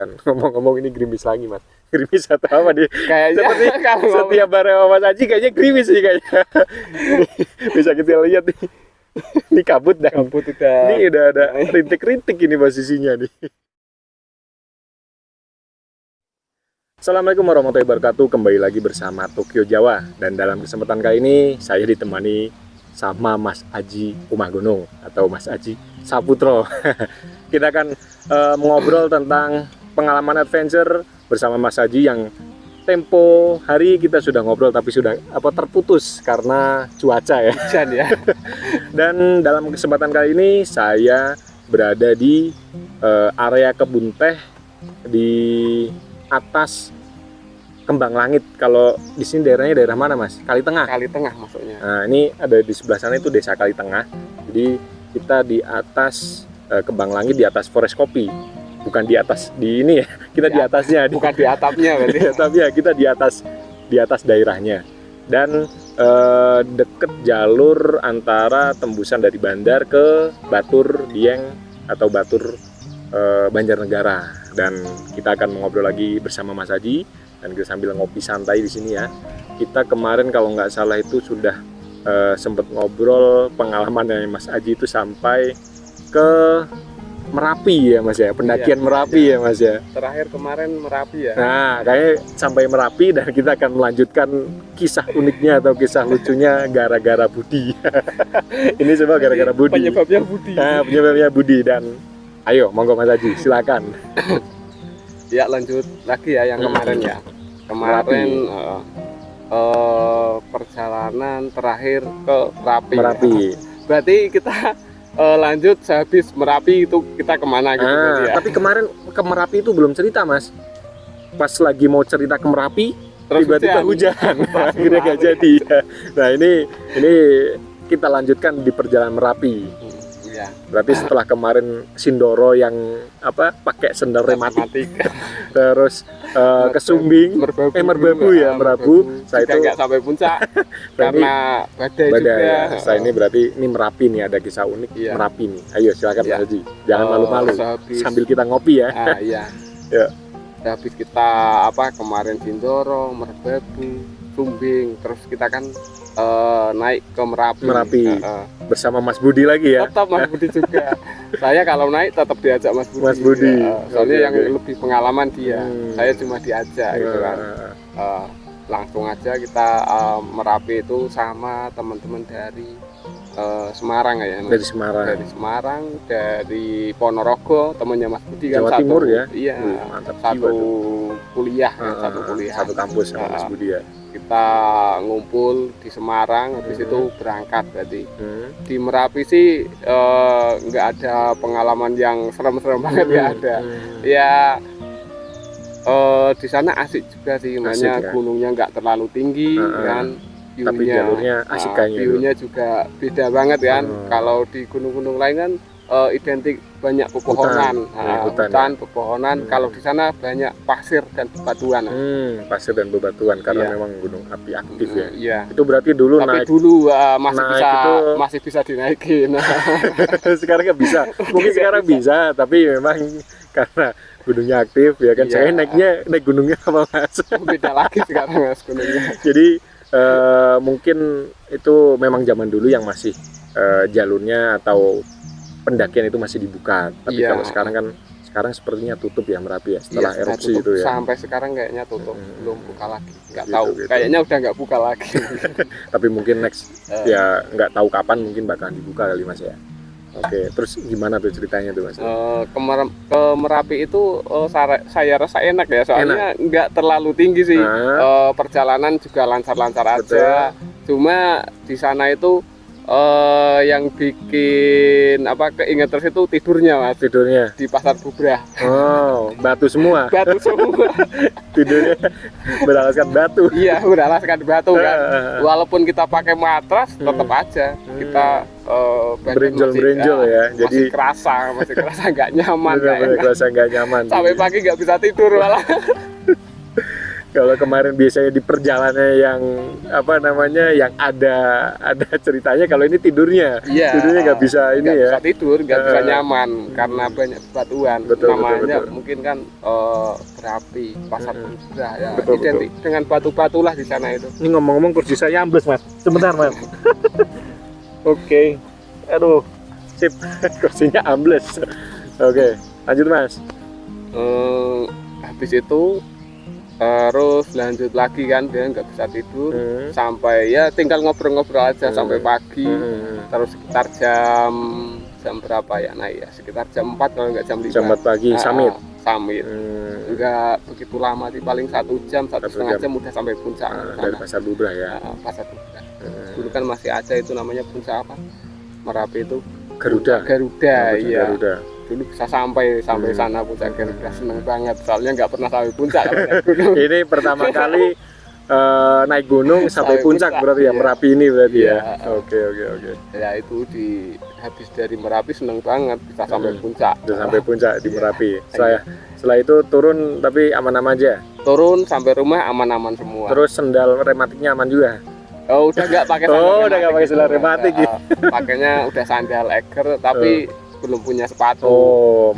Dan ngomong-ngomong ini gerimis lagi mas. Gerimis atau apa nih? Kayaknya Seperti kalau setiap bareng sama Mas Aji kayaknya gerimis sih kayaknya. Bisa kita lihat nih. Ini kabut dan kabut udah. ini udah ada rintik-rintik ini posisinya nih. Assalamualaikum warahmatullahi wabarakatuh. Kembali lagi bersama Tokyo Jawa. Dan dalam kesempatan kali ini saya ditemani sama Mas Aji Umahgunung atau Mas Aji Saputro. Kita akan mengobrol tentang pengalaman adventure bersama Mas Aji yang tempo hari kita sudah ngobrol tapi sudah terputus karena cuaca ya. Hujan ya. Dan dalam kesempatan kali ini saya berada di area kebun teh di atas Kembang Langit. Kalau di sini daerahnya daerah mana Mas? Kali Tengah. Kali Tengah maksudnya. Nah ini ada di sebelah sana itu desa Kali Tengah. Jadi kita di atas Kembang Langit, di atas Forest Kopi. Bukan di atas di ini ya, kita di atasnya. Bukan di atapnya berarti. Di atapnya, kita di atas daerahnya. Dan deket jalur antara tembusan dari Bandar ke Batur Dieng atau Batur Banjarnegara. Dan kita akan mengobrol lagi bersama Mas Aji dan kita sambil ngopi santai di sini ya. Kita kemarin kalau nggak salah itu sudah sempat ngobrol pengalaman dari Mas Aji itu sampai ke Merapi ya Mas ya, pendakian Merapi ya Mas ya. Terakhir kemarin Merapi ya. Nah, kayaknya sampai Merapi dan kita akan melanjutkan kisah uniknya atau kisah lucunya gara-gara Budi. Ini semua gara-gara Budi. Penyebabnya Budi. Nah, penyebabnya Budi dan ayo monggo Mas Aji, silakan. Ya lanjut lagi ya yang kemarin ya. Kemarin perjalanan terakhir ke Merapi. Merapi. Ya. Berarti kita lanjut sehabis Merapi itu kita kemana gitu ya. Tapi kemarin ke Merapi itu belum cerita Mas. Pas lagi mau cerita ke Merapi, tiba-tiba hujan. Akhirnya gak jadi. Nah ini kita lanjutkan di perjalanan Merapi. Ya. Berarti setelah kemarin Sindoro yang pakai sendal rematik, terus ke Sumbing, Merbabu ya, Merabu. Saya itu nggak sampai puncak karena badai juga. Saya ini berarti ini Merapi nih, ada kisah unik Merapi nih. Ayo silakan Mas Haji, jangan malu-malu. Sambil kita ngopi ya. Iya. Ya. Habis kita kemarin Sindoro, Merbabu, Sumbing, terus kita kan naik ke Merapi. Bersama Mas Budi lagi ya. Tetap Mas Budi juga. Saya kalau naik tetap diajak Mas Budi. Mas Budi. Soalnya yang lebih pengalaman dia. Saya cuma diajak gitu kan. Langsung aja kita Merapi itu sama teman-teman dari Semarang ya. Dari Semarang. Dari Semarang, dari Ponorogo, temannya Mas Budi kan Jawa Timur ya. Iya. Mantap satu kuliah, satu kampus sama Mas Budi ya. Kita ngumpul di Semarang, habis itu berangkat berarti. Di Merapi sih nggak ada pengalaman yang serem-serem banget, nggak ada. Ya di sana asik juga sih, makanya ya? Gunungnya nggak terlalu tinggi kan. Tapi jalurnya asik kayaknya. View-nya juga beda banget kan. Kalau di gunung-gunung lain kan identik banyak pepohonan, hutan, pepohonan. Kalau di sana banyak pasir dan bebatuan. Pasir dan bebatuan karena memang gunung api aktif ya. Iya. Itu berarti dulu tapi naik. Dulu itu... masih bisa dinaikin. Sekarang nggak bisa. Mungkin sekarang bisa, tapi memang karena gunungnya aktif ya kan. Saya naik gunungnya apa Mas? Beda lagi sekarang Mas gunungnya. Jadi mungkin itu memang zaman dulu yang masih jalurnya atau pendakian itu masih dibuka, tapi kalau sekarang sepertinya tutup ya Merapi ya setelah erupsi itu ya. Sampai sekarang kayaknya tutup, belum buka lagi. Nggak tahu, kayaknya udah nggak buka lagi. Tapi mungkin next ya nggak tahu kapan mungkin bakalan dibuka kali Mas ya. Oke, terus gimana tuh ceritanya tuh Mas? Ke Merapi itu saya rasa enak ya, soalnya nggak terlalu tinggi sih. Perjalanan juga lancar-lancar aja. Cuma di sana itu yang bikin keinget terus itu tidurnya Mas. Tidurnya di Pasar Bubrah. Oh, batu semua. Batu semua. Tidurnya beralaskan batu. Iya, beralaskan batu kan. Walaupun kita pakai matras tetap aja kita berenjol ya. Jadi masih kerasa nggak nyaman. Kerasa nggak nyaman. Sampai pagi nggak bisa tidur malah. Kalau kemarin biasanya di perjalanannya yang apa namanya, yang ada ceritanya, kalau ini tidurnya, tidurnya nggak bisa ini ya. Bisa tidur, nggak bisa nyaman karena banyak batuan. Namanya betul. Mungkin kan berapi, pasar Bubrah ya. Identik dengan batu-batu lah di sana itu. Ini ngomong-ngomong kursi saya ambles mas, sebentar mas. Oke, aduh, sip, kursinya ambles. Oke, lanjut mas. Habis itu terus lanjut lagi kan, dia nggak bisa tidur sampai ya tinggal ngobrol-ngobrol aja sampai pagi. Terus sekitar jam berapa ya naik ya, sekitar jam 4 kalau nggak jam 5. Jam 4 pagi summit. Nggak begitu lama sih, paling 1 jam, 1,5 jam udah sampai puncak. Dari Pasar Bubrah ya. Pasar Bubrah. Dulu kan masih ada itu namanya puncak apa, Merapi itu Garuda. Iya. Garuda. Dulu bisa sampai sana puncak Garuda, seneng banget soalnya nggak pernah sampai puncak. Ini pertama kali naik gunung sampai puncak berarti ya, Merapi ini berarti ya. Oke. Ya itu habis dari Merapi seneng banget bisa sampai puncak. Bisa sampai puncak di Merapi. Setelah itu turun tapi aman-aman aja. Turun sampai rumah aman-aman semua. Terus sendal rematiknya aman juga. Oh udah nggak pakai sandal. Udah nggak pakai sandal rematik. Pakainya udah sandal eger tapi belum punya sepatu.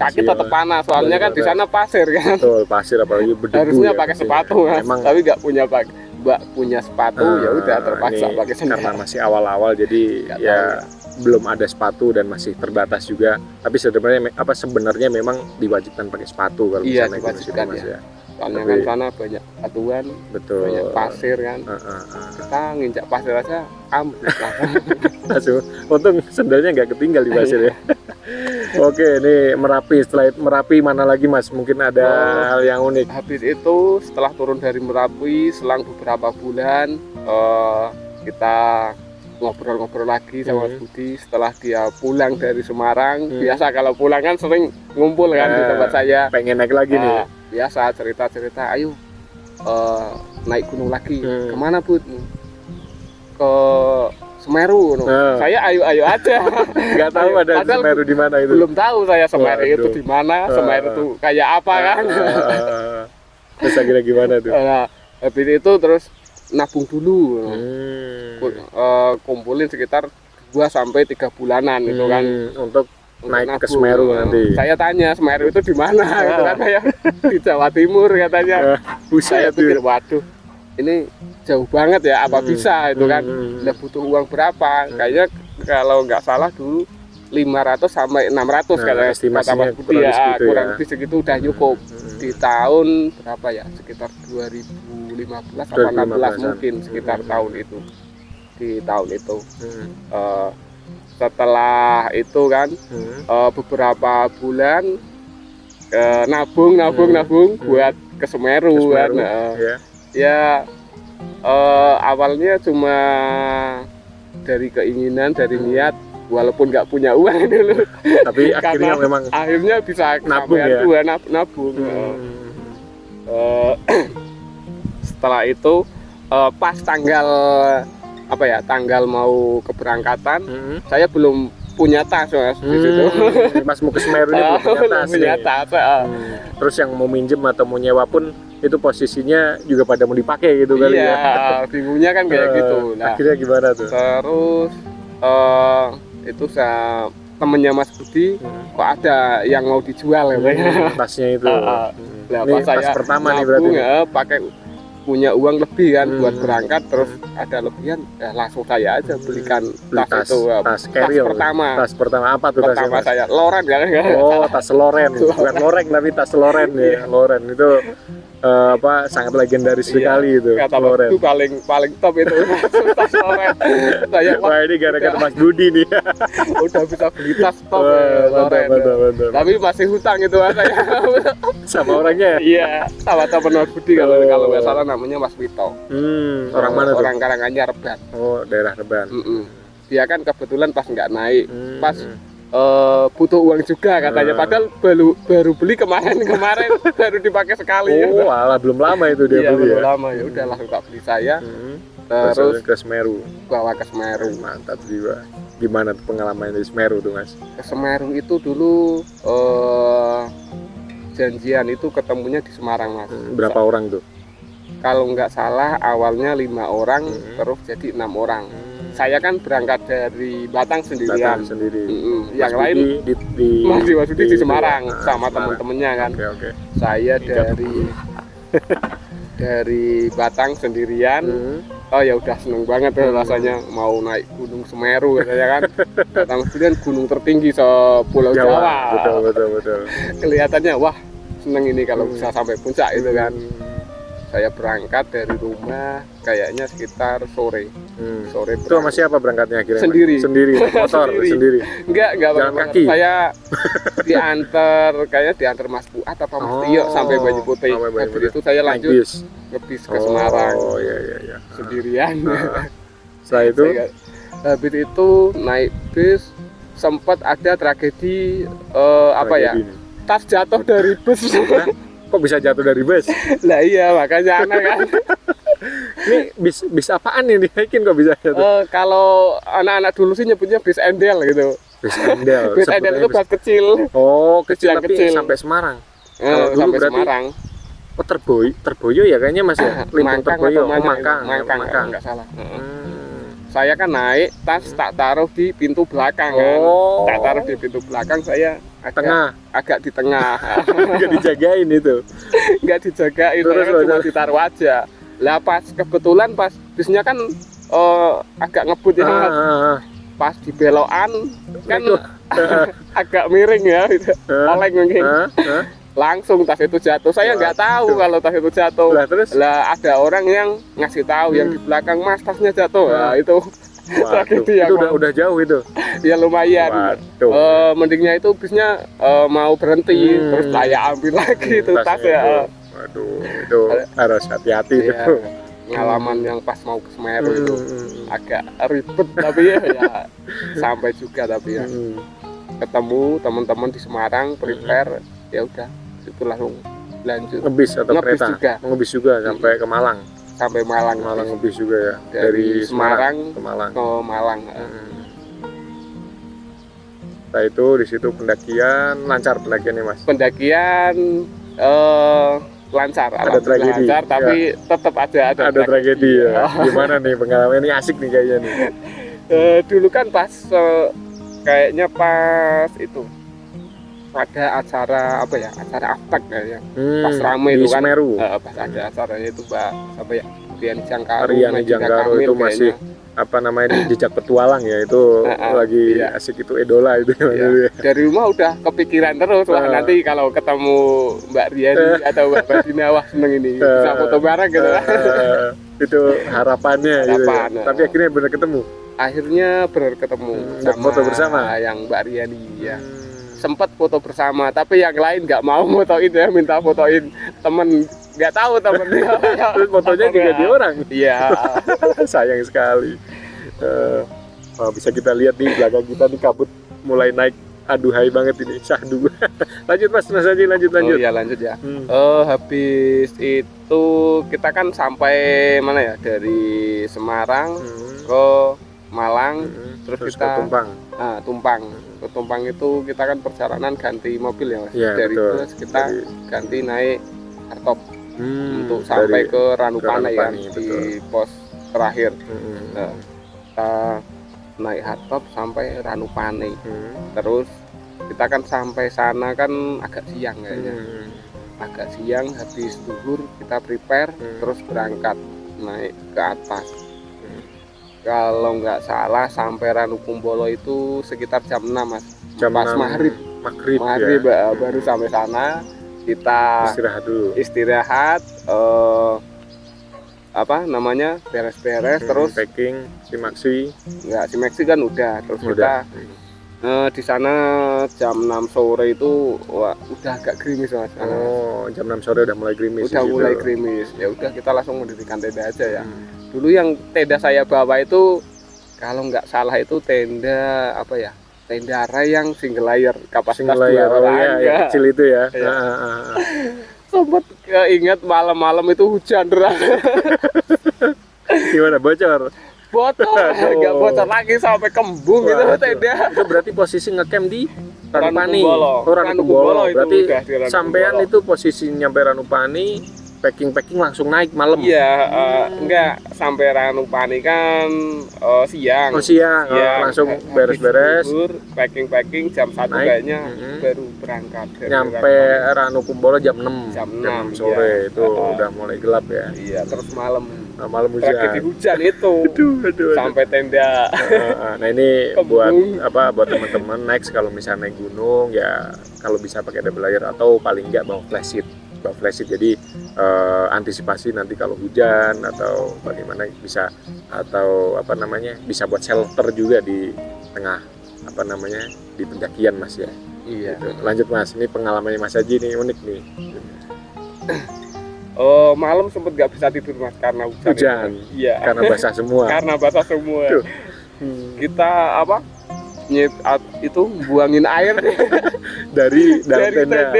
Kaki tetap panas soalnya kan di sana pasir kan. Betul, pasir apalagi berdebu. Harusnya pakai sepatu kan. Tapi nggak punya sepatu, ya udah terpaksa pakai sandal. Karena masih awal-awal jadi belum ada sepatu dan masih terbatas juga. Tapi sebenarnya memang diwajibkan pakai sepatu kalau misalnya diwajibkan ya. Soalnya kan sana banyak batuan, banyak pasir kan. Kita nginjak pasir aja langsung. Untung sendalnya nggak ketinggal di pasir ya. Oke, ini Merapi. Setelah Merapi mana lagi mas? Mungkin ada hal yang unik. Habis itu setelah turun dari Merapi, selang beberapa bulan kita ngobrol-ngobrol lagi sama Mas Budi. Setelah dia pulang dari Semarang, biasa kalau pulang kan sering ngumpul kan di tempat saya. Pengen naik lagi nih. Biasa cerita-cerita, ayo naik gunung lagi. Kemana Bud? Ke Semeru. Saya ayo aja. Nggak tahu ada Semeru di mana itu. Belum tahu saya Semeru itu di mana. Semeru itu kayak apa kan? Terus akhirnya gimana tuh? Habis itu terus nabung dulu. Kumpulin sekitar 2-3 bulanan itu kan untuk naik ke Semeru nanti. Saya tanya Semeru itu di mana gitu kan, saya di Jawa Timur katanya. Saya pikir waduh ini jauh banget ya, apa bisa itu kan. Udah butuh uang berapa? Kayaknya kalau nggak salah dulu 500 sampai 600 katanya estimasinya kurang lebih segitu udah cukup. Di tahun berapa ya, sekitar 2015 atau 16 mungkin, sekitar tahun itu. Di tahun itu setelah itu kan beberapa bulan nabung buat ke Semeru kan. Ya awalnya cuma dari keinginan, dari niat, walaupun nggak punya uang dulu. Tapi akhirnya memang bisa nabung ya. Nabung. Setelah itu pas tanggal mau keberangkatan, saya belum punya tas mas di situ. Pas mau ke Semeru ini belum punya tas. Terus yang mau minjem atau mau nyewa pun itu posisinya juga pada mau dipakai gitu kali ya. Iya, bingungnya kan kayak gitu. Nah, akhirnya gimana tuh? Terus itu temennya Mas Budi kok ada yang mau dijual ya. Tasnya itu. Ini tas pertama nih berarti. Pakai punya uang lebih kan buat berangkat, terus ada lebihan langsung saya aja belikan tas itu. Tas pertama. Tas pertama apa tuh tasnya? Pertama saya Loren kan. Tas Loren. Bukan loreng tapi tas Loren ya. Loren itu sangat legendaris sekali itu. Kata Loren itu paling top itu. Tas Loren. Wah ini gara-gara Mas Budi nih. Udah bisa beli tas top Loren. Tapi masih hutang itu saya. Sama orangnya ya? Iya, sama teman Mas Budi kalau nggak salah namanya Mas Wito. Orang mana tuh? Orang Karanganyar, Reban. Oh, daerah Reban. Dia kan kebetulan pas nggak naik, pas butuh uang juga katanya. Padahal baru beli kemarin baru dipakai sekali. Oh, alah belum lama itu dia beli. Belum lama ya. Udah langsung tak beli saya. Terus ke Semeru. Bawa ke Semeru. Mantap juga. Gimana tuh pengalaman di Semeru tuh Mas? Ke Semeru itu dulu janjian itu ketemunya di Semarang Mas. Berapa orang tuh? kalau nggak salah awalnya 5 orang, terus jadi 6 orang. Saya kan berangkat dari Batang sendirian. Yang lain Mas Wasudi di Semarang sama teman-temannya kan. Saya dari Batang sendirian. Oh ya udah seneng banget rasanya mau naik Gunung Semeru katanya kan. Batang sendirian gunung tertinggi se-Pulau Jawa. Betul. Kelihatannya wah seneng ini kalau bisa sampai puncak itu kan. Saya berangkat dari rumah kayaknya sekitar sore. Sore itu sama siapa berangkatnya akhirnya? Sendiri motor sendiri. Enggak jalan kaki. Saya diantar Mas Fuad apa Mas Tio sampai Banyu Putih. Habis itu saya lanjut ngebis ke Semarang. Oh iya. Sendirian. Setelah itu habis itu naik bis sempat ada tragedi tas jatuh dari bus. Kok bisa jatuh dari bus? Lah iya makanya aneh kan. Ini bis apaan yang dinaikin kok bisa jatuh? Kalau anak-anak dulu sih nyebutnya bis endel gitu. Bis endel. Bis endel itu bus kecil. Oh kecil tapi kecil. sampai Semarang. Sampai Semarang. Oh Terboyo ya kayaknya Mas ya? Limpung Terboyo. Mangkang nggak salah. Saya kan naik tas tak taruh di pintu belakang kan. Tak taruh di pintu belakang, saya agak di tengah. Nggak dijagain itu. Nggak dijagain, cuma ditaruh aja. Lah kebetulan bisnya kan agak ngebut ya. Pas di belokan kan agak miring ya gitu. Oleng mungkin. Langsung tas itu jatuh. Saya nggak tahu kalau tas itu jatuh. Lah ada orang yang ngasih tahu yang di belakang, Mas tasnya jatuh. Nah itu itu udah jauh itu. Ya lumayan. Mendingnya itu bisnya mau berhenti, terus saya ambil lagi itu tas ya. Waduh, itu harus hati-hati itu. Pengalaman yang pas mau ke Semeru itu agak ribet tapi ya sampai juga tapi ya. Ketemu teman-teman di Semarang, prepare, ya udah itu langsung lanjut ngebis atau kereta juga. Ngebis juga sampai ke Malang. Sampai Malang ngebis juga ya. Dari Semarang ke Malang. Nah itu di situ pendakian lancar pendakiannya Mas. Pendakian lancar. Ada tragedi. Lancar tapi tetap ada tragedi ya. Gimana nih pengalaman ini asik nih kayaknya nih. Dulu kan pas kayaknya pas itu ada acara acara aftek kayaknya pas ramai itu kan pas ada acaranya itu Rian Jangkaro itu masih jejak petualang ya itu lagi asik itu idola itu dari rumah udah kepikiran terus nanti kalau ketemu Mbak Rian atau Mbak Badina wah seneng ini bisa foto bareng gitu itu harapannya gitu ya. Tapi akhirnya benar ketemu sama foto bersama yang Mbak Riani ya. Sempat foto bersama tapi yang lain nggak mau fotoin ya, minta fotoin temen, nggak tahu temennya. Terus fotonya juga di orang. Iya. Sayang sekali. Bisa kita lihat di belakang kita nih kabut mulai naik, aduhai banget ini, syahdu. Lanjut Mas Haji, lanjut. Iya lanjut ya. Habis itu kita kan sampai mana ya, dari Semarang ke Malang, terus kita ke Tumpang. Ke Tumpang itu kita kan perjalanan ganti mobil ya Mas. Ya, dari bus kita ganti naik hardtop untuk sampai ke Ranupane kan, di pos terakhir. Kita naik hardtop sampai Ranupane. Terus kita kan sampai sana kan agak siang kayaknya. Agak siang, habis zuhur kita prepare terus berangkat naik ke atas. Kalau nggak salah sampai Ranukumbolo itu sekitar jam 6 Mas. Pas maghrib ya. Baru sampai sana kita istirahat beres-beres terus packing Simaksi kan udah terus kita di sana jam 6 sore itu udah agak gerimis Mas. Jam 6 sore udah mulai gerimis. Ya udah kita langsung mendirikan tenda aja ya. Dulu yang tenda saya bawa itu kalau nggak salah itu tenda tenda rayang single layer kapasitas 2 orang ya, kecil itu ya. Sempat ingat malam-malam itu hujan deras. Gimana, bocor? Nggak bocor lagi sampai kembung gitu tenda. Itu berarti posisi ngecamp di Ranupane. Ranupane. Berarti sampean itu posisi nyampe Ranupane packing langsung naik malam. Iya, enggak sampai Ranupani kan siang. Oh siang, langsung beres-beres. Packing jam 1 kayaknya baru berangkat. Nyampe Ranukumbolo jam 6 sore ya. Itu udah mulai gelap ya. Iya, terus malam hujan. Tragedi hujan itu. Aduh. Sampai tenda. Nah ini buat teman-teman next kalau misalnya naik gunung ya kalau bisa pakai double layer atau paling enggak bawa flashlight. Jadi antisipasi nanti kalau hujan atau bagaimana bisa bisa buat shelter juga di tengah di pendakian Mas ya. Iya. Gitu. Lanjut Mas, ini pengalamannya Mas Haji nih unik nih. Malam sempat nggak bisa tidur Mas karena hujan. Iya. Karena basah semua. Kita itu buangin air dari tenda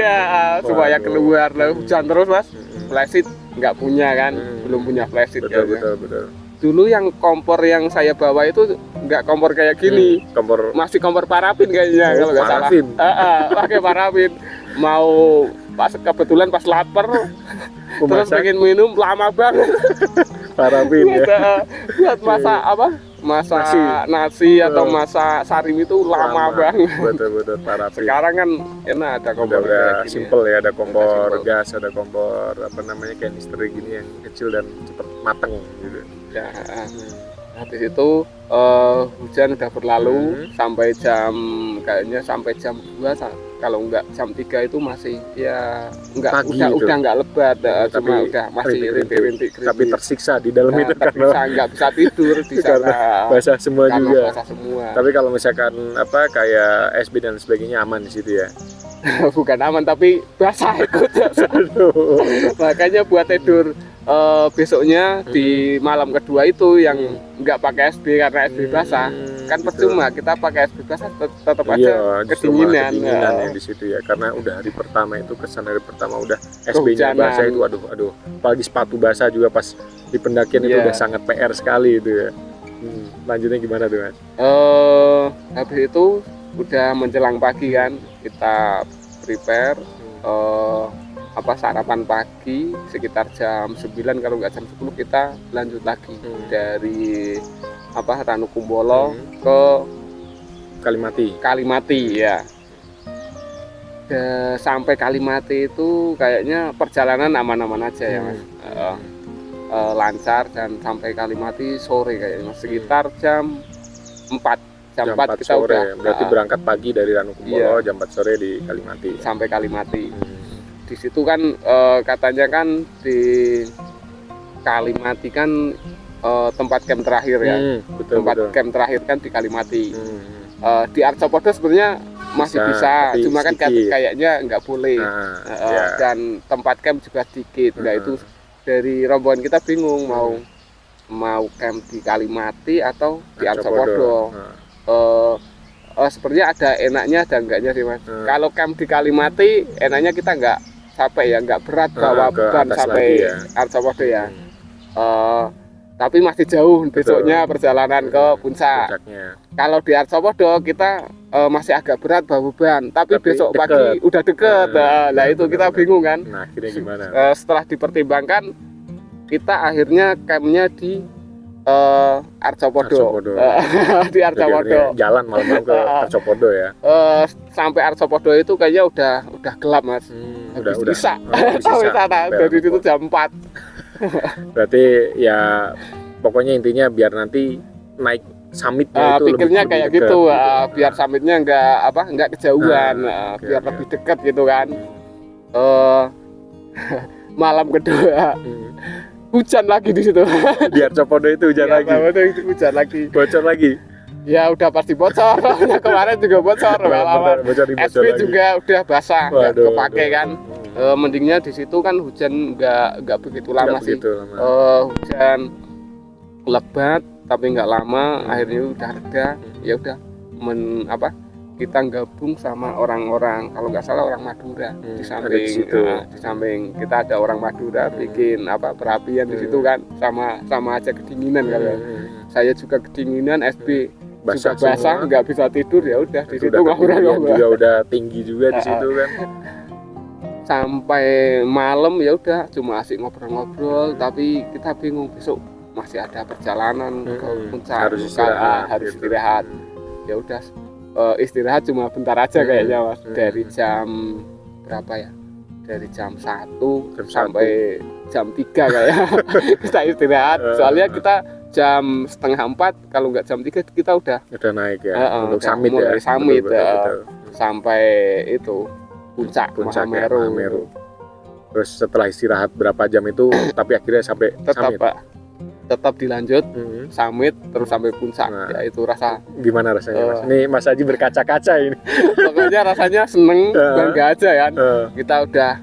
supaya keluar. Hujan terus Mas. Flashlight nggak punya kan, belum punya flashlight. Betul. Dulu yang kompor yang saya bawa itu nggak kompor kayak gini, masih kompor parafin kayaknya kalau nggak salah. Pakai parafin. Mau kebetulan pas lapar terus pengen minum lama banget. Parafin ya. Buat masak nasi atau masak sarim itu lama banget. Betul parafin. Sekarang kan enak ada kompor udah simple ya, ada kompor gas, ada kompor kanister gini yang kecil dan cepat mateng gitu. Ya. Habis itu hujan udah berlalu sampai jam 2 kalau enggak jam 3 itu masih ya enggak udah enggak lebat, cuma udah masih rintik-rintik. Tapi tersiksa di dalam itu karena enggak bisa tidur di sana. Basah semua juga. Basah semua. Tapi kalau misalkan kayak SB dan sebagainya aman di situ ya. Bukan aman tapi basah ikut. Makanya buat tidur besoknya di malam kedua itu yang nggak pakai SB karena SB basah kan percuma, kita pakai SB basah tetap aja kedinginan ya di situ ya, karena udah hari pertama itu kesan hari pertama udah SB-nya basah itu aduh apalagi sepatu basah juga pas di pendakian itu udah sangat PR sekali itu ya. Lanjutnya gimana tuh Mas? Habis itu udah menjelang pagi kan kita prepare sarapan pagi sekitar jam 9 kalau nggak jam 10 kita lanjut lagi dari Ranukumbolo ke Kalimati ya. Sampai Kalimati itu kayaknya perjalanan aman-aman aja ya Mas. Lancar dan sampai Kalimati sore kayaknya Mas. Sekitar jam 4 kita sore, udah berarti berangkat pagi dari Ranukumbolo jam 4 sore di Kalimati. Sampai Kalimati. Di situ kan katanya kan di Kalimati kan tempat camp terakhir ya. Camp terakhir kan di Kalimati. Di Arcopodo sebenarnya masih bisa cuma kan kayaknya nggak boleh. Dan tempat camp juga sedikit. Nah itu dari rombongan kita bingung mau camp di Kalimati atau di Arcopodo. Sebenarnya ada enaknya ada enggaknya sih Mas. Kalau camp di Kalimati enaknya kita nggak berat bawa beban sampai Arcopodo ya. Tapi masih jauh besoknya perjalanan ke puncak. Kalau di Arcopodo kita masih agak berat bawa beban, tapi besok pagi udah deket. Nah itu kita bingung kan. Nah akhirnya gimana? Setelah dipertimbangkan kita akhirnya campnya di Arcopodo. Di Arcopodo. Jalan malam-malam ke Arcopodo ya. Sampai Arcopodo itu kayaknya udah gelap Mas. Udah bisa. Sampai sana dari itu jam 4. Berarti ya pokoknya intinya biar nanti naik summitnya itu pikirnya lebih kayak dekat, gitu. Biar summitnya nggak kejauhan, biar lebih dekat gitu kan. Malam kedua hujan lagi di situ. Di Arcopodo itu hujan lagi. Hujan lagi. Bocor lagi. Ya udah pasti bocor. Kemarin juga bocor. SB juga udah basah, nggak kepake kan. Mendingnya di situ kan hujan nggak begitu lama sih. Hujan lebat tapi nggak lama. Akhirnya udah reda. Ya udah kita gabung sama orang-orang, kalau nggak salah orang Madura di samping kita ada orang Madura bikin perapian di situ kan, sama aja kedinginan kalau saya juga kedinginan, SB juga basah nggak bisa tidur, ya udah di situ ngobrol juga udah tinggi juga di situ kan. sampai malam ya udah cuma asik ngobrol-ngobrol, tapi kita bingung besok masih ada perjalanan ke puncak, harus istirahat, harus gitu. istirahat. Ya udah istirahat cuma bentar aja kayaknya Mas, dari jam berapa ya, dari jam 1 sampai jam 3 kayak kita istirahat, soalnya kita jam 3:30, kalau nggak jam 3 kita udah naik ya, untuk summit mulai ya, summit, betul. sampai itu puncak Mahameru. Terus setelah istirahat berapa jam itu tapi akhirnya sampai summit. Tetap dilanjut summit terus sampai puncak. Ya itu rasa gimana rasanya Mas? Ini Mas Aji berkaca-kaca ini. Pokoknya rasanya seneng, bangga aja ya. Kita udah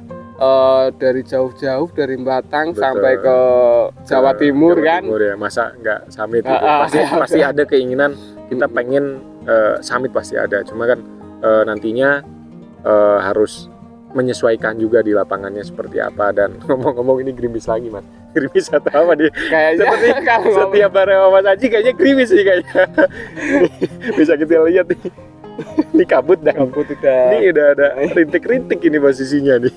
dari jauh-jauh, dari Batang sampai ke Jawa Timur kan. Ya. Masa nggak summit gitu. Pasti ada keinginan kita pengen summit, pasti ada. Cuma kan nantinya harus menyesuaikan juga di lapangannya seperti apa. Dan ngomong-ngomong ini gerimis lagi Mas. Gerimis atau apa dia? Kayaknya setiap bareng sama Mas Aji kayaknya gerimis sih kayaknya. Bisa kita lihat nih. Ini kabut dah. Ini udah ada rintik-rintik ini posisinya nih.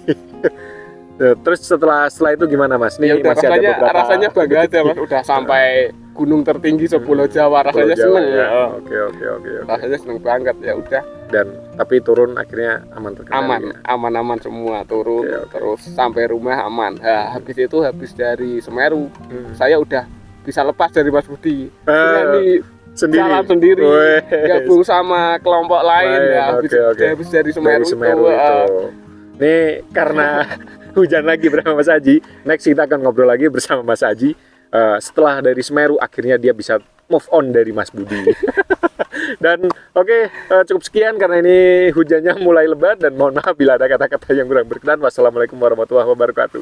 Terus setelah itu gimana Mas? Nih ya masih rasanya bangga aja Mas, udah sampai gunung tertinggi sepulau Jawa, rasanya seneng ya. Oke. Rasanya seneng banget ya udah. Dan tapi turun akhirnya aman terkendali. Aman semua turun. Terus sampai rumah aman. Nah, habis dari Semeru, saya udah bisa lepas dari Mas Budi. Jalan sendiri, gabung sama kelompok lain ya. Habis dari Semeru itu. Ini karena hujan lagi bersama Mas Aji. Next kita akan ngobrol lagi bersama Mas Aji. Setelah dari Semeru akhirnya dia bisa move on dari Mas Budi. Dan cukup sekian karena ini hujannya mulai lebat, dan mohon maaf bila ada kata-kata yang kurang berkenan. Wassalamualaikum warahmatullahi wabarakatuh.